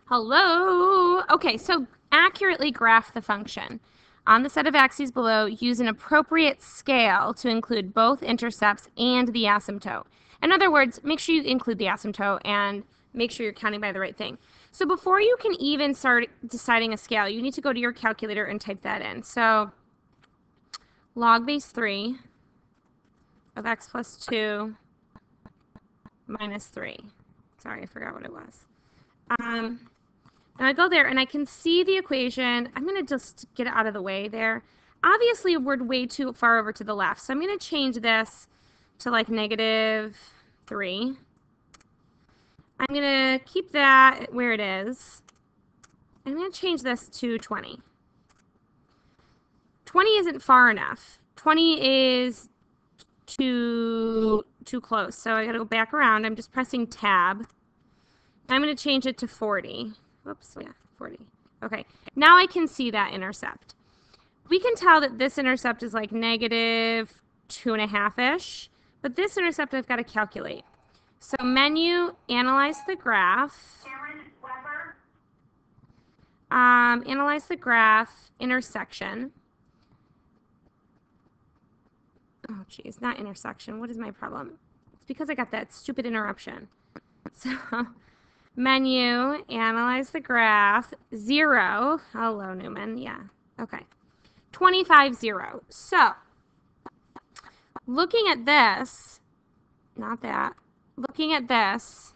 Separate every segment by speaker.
Speaker 1: Hello. Okay, so accurately graph the function. On the set of axes below, use an appropriate scale to include both intercepts and the asymptote. In other words, make sure you include the asymptote and make sure you're counting by the right thing. So before you can even start deciding a scale, you need to go to your calculator and type that in. So log base 3 of x plus 2 minus 3. Sorry, I forgot what it was. Now I go there and I can see the equation. I'm going to just get it out of the way there. Obviously, we're way too far over to the left, so I'm going to change this to like -3. I'm going to keep that where it is. I'm going to change this to 20. 20 isn't far enough. 20 is too close, so I got to go back around. I'm just pressing tab. I'm going to change it to 40. Whoops, yeah, 40. Okay, now I can see that intercept. We can tell that this intercept is like -2.5-ish, but this intercept I've got to calculate. So menu, analyze the graph. Analyze the graph, intersection. Oh, geez, not intersection. What is my problem? It's because I got that stupid interruption. So, menu, analyze the graph, 0. Hello, Newman. Yeah, okay. 25, 0. So, looking at this, not that, looking at this,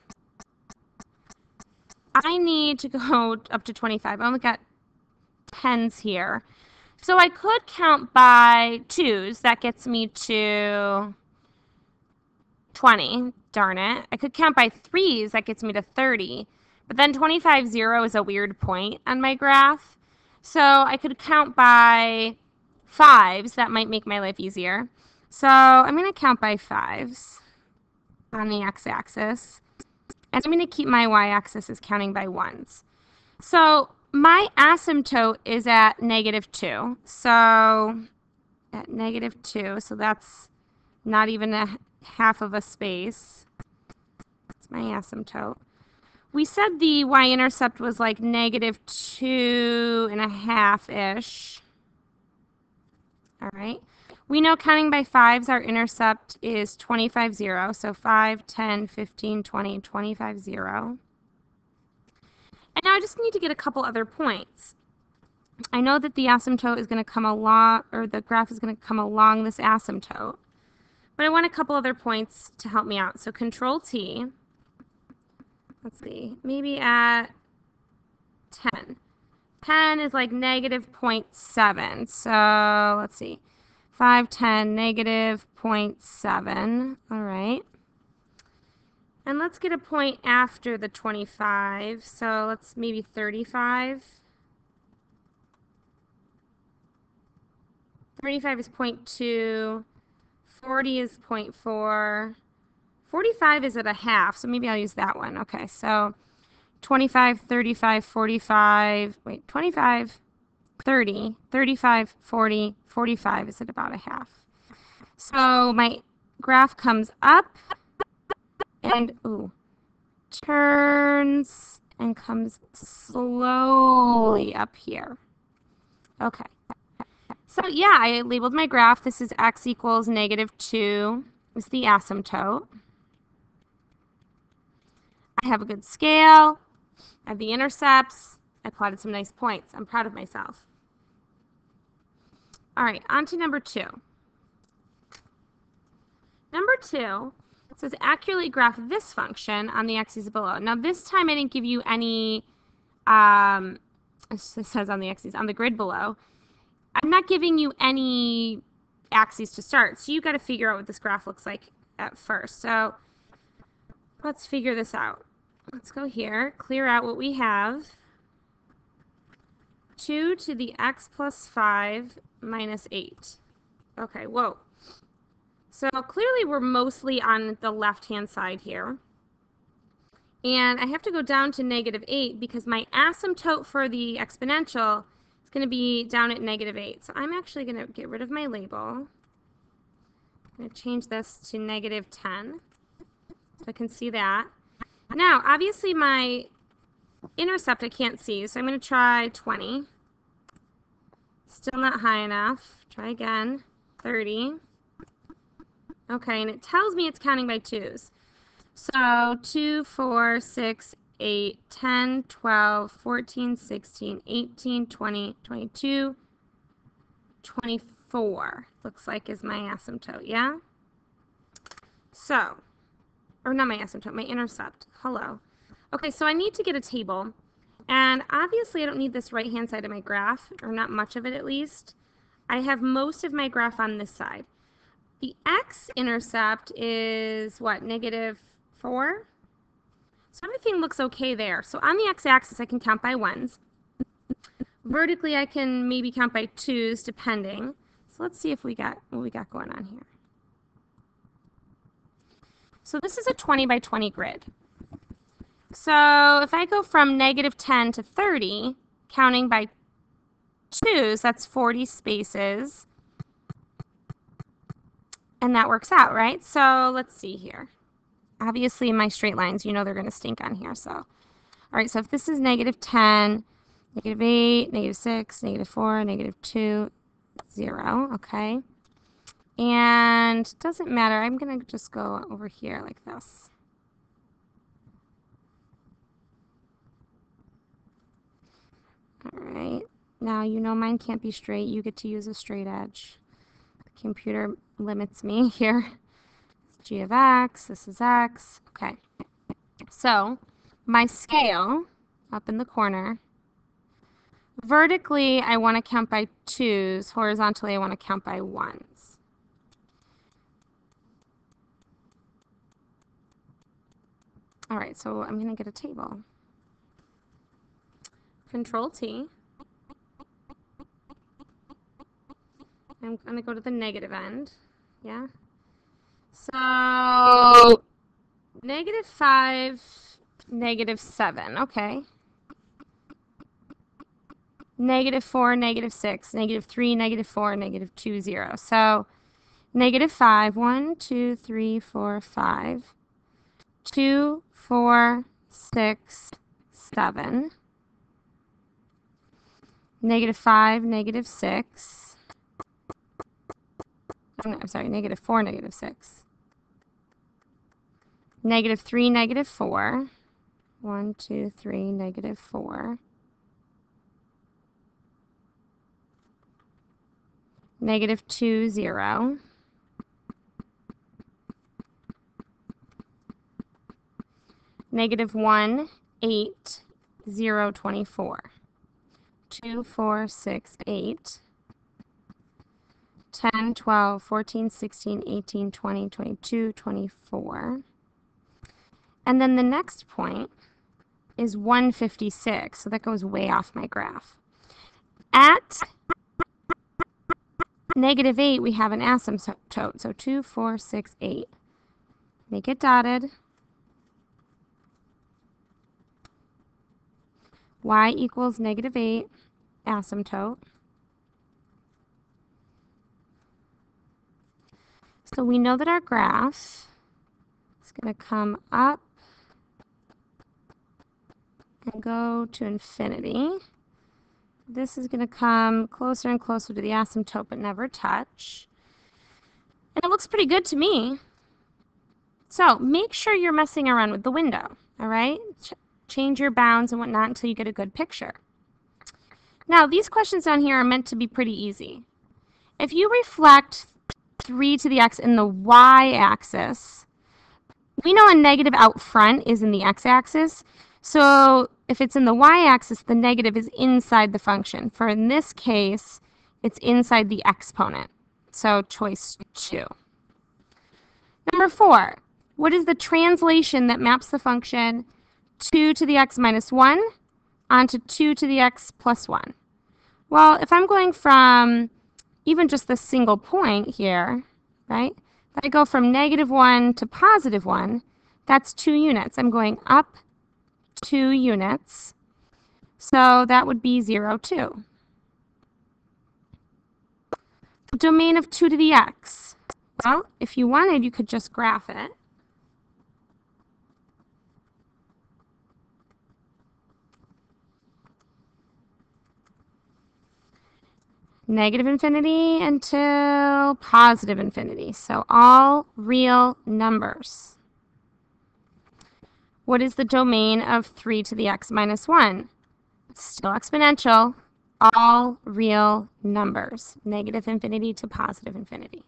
Speaker 1: I need to go up to 25. I only got 10s here. So I could count by 2s. That gets me to 20. Darn it. I could count by 3s. That gets me to 30. But then 25, 0 is a weird point on my graph. So I could count by 5s. That might make my life easier. So I'm going to count by 5s on the x-axis. And I'm going to keep my y-axis as counting by 1s. So my asymptote is at -2. So at -2, so that's not even a half of a space. That's my asymptote. We said the y-intercept was like -2.5-ish. All right. We know counting by 5s, our intercept is 25, 0. So 5, 10, 15, 20, 25, 0. And now I just need to get a couple other points. I know that the asymptote is going to come along, or the graph is going to come along this asymptote. But I want a couple other points to help me out. So Control T. Let's see. Maybe at 10. 10 is like -0.7. So let's see. 5, 10, -0.7. All right. And let's get a point after the 25. So let's maybe 35. 35 is 0.2. 40 is 0.4. 45 is at a half, so maybe I'll use that one. Okay, so 25, 35, 45, wait, 25, 30, 35, 40, 45 is at about a half. So my graph comes up and turns and comes slowly up here. Okay. So yeah, I labeled my graph. This is x equals -2 is the asymptote. I have a good scale. I have the intercepts. I plotted some nice points. I'm proud of myself. All right, on to number 2. Number 2 says accurately graph this function on the axes below. Now this time I didn't give you any, it says on the axes, on the grid below. I'm not giving you any axes to start, so you've got to figure out what this graph looks like at first. So let's figure this out. Let's go here, clear out what we have. 2 to the x plus 5 minus 8. Okay, whoa. So clearly we're mostly on the left-hand side here. And I have to go down to -8 because my asymptote for the exponential is going to be down at -8. So I'm actually going to get rid of my label. I'm going to change this to -10. So I can see that. Now, obviously my intercept I can't see, so I'm going to try 20. Still not high enough. Try again. 30. Okay, and it tells me it's counting by twos. So 2, 4, 6, 8, 10, 12, 14, 16, 18, 20, 22, 24. Looks like is my asymptote, yeah? So, or not my asymptote, my intercept. Hello. Okay, so I need to get a table. And obviously I don't need this right-hand side of my graph, or not much of it at least. I have most of my graph on this side. The x-intercept is what, -4? So everything looks okay there. So on the x-axis I can count by ones. Vertically I can maybe count by twos depending. So let's see if we got what we got going on here. So this is a 20 by 20 grid. So if I go from -10 to 30, counting by twos, that's 40 spaces. And that works out, right? So let's see here. Obviously, my straight lines, you know they're going to stink on here. So, all right, so if this is -10, -8, -6, -4, -2, 0, okay? And it doesn't matter. I'm going to just go over here like this. All right, now you know mine can't be straight. You get to use a straight edge. The computer limits me here. G of x, this is x. Okay, so my scale up in the corner, vertically I want to count by twos, horizontally I want to count by ones. All right, so I'm going to get a table. Control T. I'm going to go to the negative end. Yeah. So -5, -7. Okay. -4, -6, -3, -4, -2, 0. So -5, 1, 2, 3, 4, 5, 2, 4, 6, 7. -5, -6. I'm sorry, -4, -6. -3, -4. 1, 2, 3, -4. -2, 0. -1, 8, 0, 24. 2, 4, 6, 8. 10, 12, 14, 16, 18, 20, 22, 24. And then the next point is 156, so that goes way off my graph. At -8, we have an asymptote, so 2, 4, 6, 8. Make it dotted. Y equals -8, asymptote. So we know that our graph is going to come up and go to infinity. This is going to come closer and closer to the asymptote but never touch. And it looks pretty good to me. So make sure you're messing around with the window, all right? Change your bounds and whatnot until you get a good picture. Now, these questions down here are meant to be pretty easy. If you reflect 3 to the x in the y-axis, we know a negative out front is in the x-axis. So if it's in the y-axis, the negative is inside the function. For in this case, it's inside the exponent. So choice 2. Number 4, what is the translation that maps the function 2 to the x minus 1 onto 2 to the x plus 1? Well, if I'm going from even just the single point here, right? If I go from -1 to +1, that's 2 units. I'm going up 2 units. So that would be 0, 2. The domain of 2 to the x. Well, if you wanted, you could just graph it. negative infinity until positive infinity. So all real numbers. What is the domain of 3 to the x minus 1? Still exponential. All real numbers. Negative infinity to positive infinity.